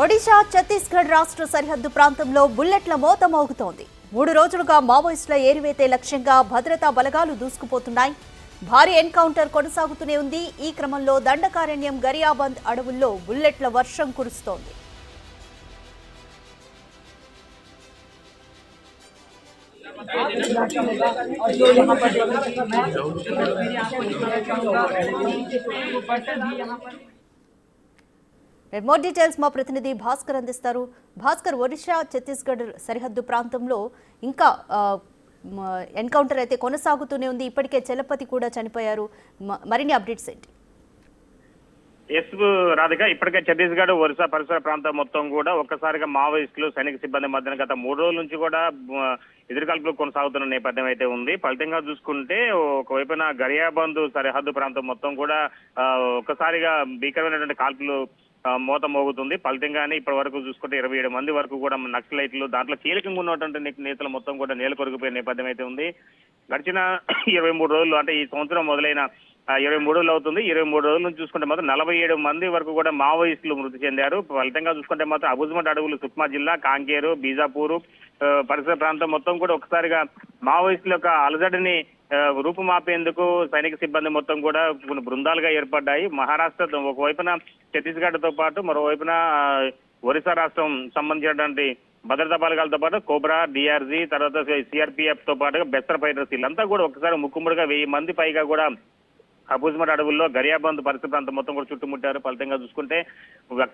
ఒడిశా ఛత్తీస్గఢ్ రాష్ట్ర సరిహద్దు ప్రాంతంలో బుల్లెట్ల మోత మోగుతోంది. 3 రోజులుగా మావోయిస్టుల ఏరివేతే లక్ష్యంగా భద్రతా బలగాలు దూసుకుపోతున్నాయి. భారీ ఎన్కౌంటర్ కొనసాగుతూనే ఉంది. ఈ క్రమంలో దండకారణ్యం గరియాబంద్ అడవుల్లో బుల్లెట్ల వర్షం కురుస్తోంది. మోర్ డీటెయిల్స్ మా ప్రతినిధి భాస్కర్ అందిస్తారు. భాస్కర్, ఒడిశా ఛత్తీస్గఢ్ సరిహద్దు ప్రాంతంలో ఇంకా ఎన్కౌంటర్ అయితే కొనసాగుతూనే ఉంది. ఇప్పటికే చలపతి కూడా చనిపోయారు. మరిన్ని అప్డేట్స్ ఏంటి? ఎస్ రాధిక, ఇప్పటికే ఛత్తీస్గఢ్ ఒరిస్సా పరిసర ప్రాంతం మొత్తం కూడా ఒక్కసారిగా మావోయిస్టులు సైనిక సిబ్బంది మధ్యన గత 3 రోజుల నుంచి కూడా ఎదురుకాల్పులు కొనసాగుతున్న నేపథ్యం అయితే ఉంది. ఫలితంగా చూసుకుంటే ఒకవైపున గరియాబంద్ సరిహద్దు ప్రాంతం మొత్తం కూడా ఒక్కసారిగా భీకరమైనటువంటి కాల్పులు మోత మోగుతుంది. ఫలితంగానే ఇప్పటి వరకు చూసుకుంటే 27 మంది వరకు కూడా నక్సలైట్లు, దాంట్లో కీలకంగా ఉన్నటువంటి నేతలు మొత్తం కూడా నేలకొరిగిపోయే నేపథ్యం అయితే ఉంది. గడిచిన 23 రోజులు అంటే ఈ సంవత్సరం మొదలైన 23 రోజులు అవుతుంది. 23 రోజుల నుంచి చూసుకుంటే మాత్రం 47 మంది వరకు కూడా మావోయిస్టులు మృతి చెందారు. ఫలితంగా చూసుకుంటే మాత్రం అబుజ్మట్ అడవులు, సుక్మా జిల్లా, కాంకేరు, బీజాపూర్ పరిసర ప్రాంతం మొత్తం కూడా ఒకసారిగా మావోయిస్టుల యొక్క అలజడిని రూపుమాపేందుకు సైనిక సిబ్బంది మొత్తం కూడా కొన్ని బృందాలుగా ఏర్పడ్డాయి. మహారాష్ట్ర ఒకవైపున ఛత్తీస్గఢ్ తో పాటు మరోవైపున ఒరిస్సా రాష్ట్రం సంబంధించినటువంటి భద్రతా బలగాలతో పాటు కోబ్రా, డిఆర్జీ, తర్వాత సిఆర్పిఎఫ్ తో పాటుగా బెస్తర్ ఫైటర్స్ వీళ్ళంతా కూడా ఒకసారి ముక్కుముడిగా 1000 మంది పైగా కూడా అబుజ్మట్ అడవుల్లో గరియాబంద్ పరిసర ప్రాంతం మొత్తం కూడా చుట్టుముట్టారు. ఫలితంగా చూసుకుంటే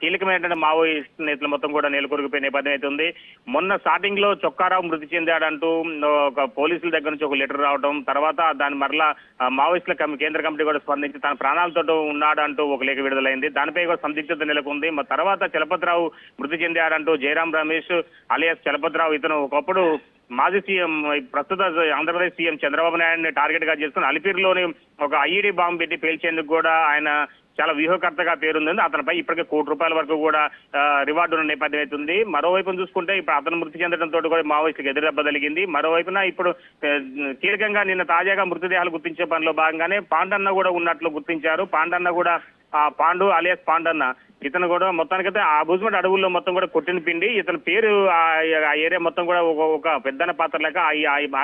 కీలకమైనటువంటి మావోయిస్ట్ నేతలు మొత్తం కూడా నెలకొరిగిపోయే నేపథ్యం అయితే ఉంది. మొన్న స్టార్టింగ్ లో చొక్కారావు మృతి చెందాడంటూ ఒక పోలీసుల దగ్గర నుంచి ఒక లెటర్ రావడం, తర్వాత దాని మరలా మావోయిస్టుల కేంద్ర కమిటీ కూడా స్పందించి తన ప్రాణాలతో ఉన్నాడంటూ ఒక లేఖ విడుదలైంది. దానిపై కూడా సందిగ్ధత నెలకొంది. తర్వాత చలపతిరావు మృతి చెందాడంటూ జయరాం రమేష్ అలియాస్ చలపతిరావు, ఇతను ఒకప్పుడు మాజీ సీఎం, ప్రస్తుత ఆంధ్రప్రదేశ్ సీఎం చంద్రబాబు నాయుడిని టార్గెట్ గా చేసుకుని అలిపిరిలోని ఒక ఐఈడీ బాంబు పెట్టి పేల్చేందుకు కూడా ఆయన చాలా వ్యూహకర్తగా పేరుంది. అతనిపై ఇప్పటికే ₹1 వరకు కూడా రివార్డు ఉన్న నేపథ్యం అవుతుంది. మరోవైపు చూసుకుంటే ఇప్పుడు అతను మృతి చెందడంతో కూడా మావోయిస్టులకు ఎదురుదెబ్బ తగిలింది. మరోవైపున ఇప్పుడు కీలకంగా నిన్న తాజాగా మృతదేహాలు గుర్తించే పనిలో భాగంగానే పాండన్న కూడా ఉన్నట్లు గుర్తించారు. పాండన్న కూడా పాండు అలియాస్ పాండన్న, ఇతను కూడా మొత్తానికైతే ఆ అబుజ్మట్ అడవుల్లో మొత్తం కూడా కొట్టిన పిండి. ఇతని పేరు ఆ ఏరియా మొత్తం కూడా ఒక పెద్దన పాత్ర లేక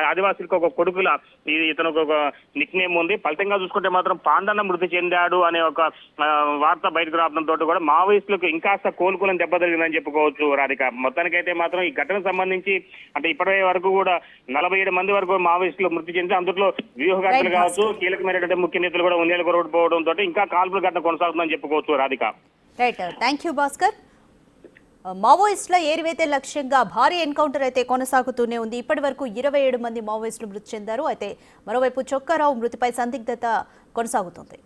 ఆదివాసులకు ఒక కొడుకుల ఇతను ఒక నిక్ నేమ్ ఉంది. ఫలితంగా చూసుకుంటే మాత్రం పాండన్న మృతి చెందాడు అనే ఒక వార్త బయటకు రావడంతో కూడా మావోయిస్టులకు ఇంకాస్త కోలుకులని దెబ్బ తగిలిందని చెప్పుకోవచ్చు రాధిక. మొత్తానికైతే మాత్రం ఈ ఘటనకు సంబంధించి అంటే ఇప్పటి వరకు కూడా 47 మంది వరకు మావోయిస్టులు మృతి చెంది అందులో వ్యూహకర్తలు కావచ్చు, కీలకమైనటువంటి ముఖ్య నేతలు కూడా నెలకొరకపోవడంతో ఇంకా కాల్పుల ఘటన కొనసాగుతుందని చెప్పుకోవచ్చు Radhika. Right, thank you Bhaskar. మావోయిస్టుల ఏరివేతే లక్ష్యంగా భారీ ఎన్కౌంటర్ అయితే కొనసాగుతూనే ఉంది. ఇప్పటి వరకు 27 మంది మావోయిస్టులు మృతి చెందారు. అయితే మరోవైపు చొక్కారావు మృతిపై సందిగ్ధత కొనసాగుతుంది.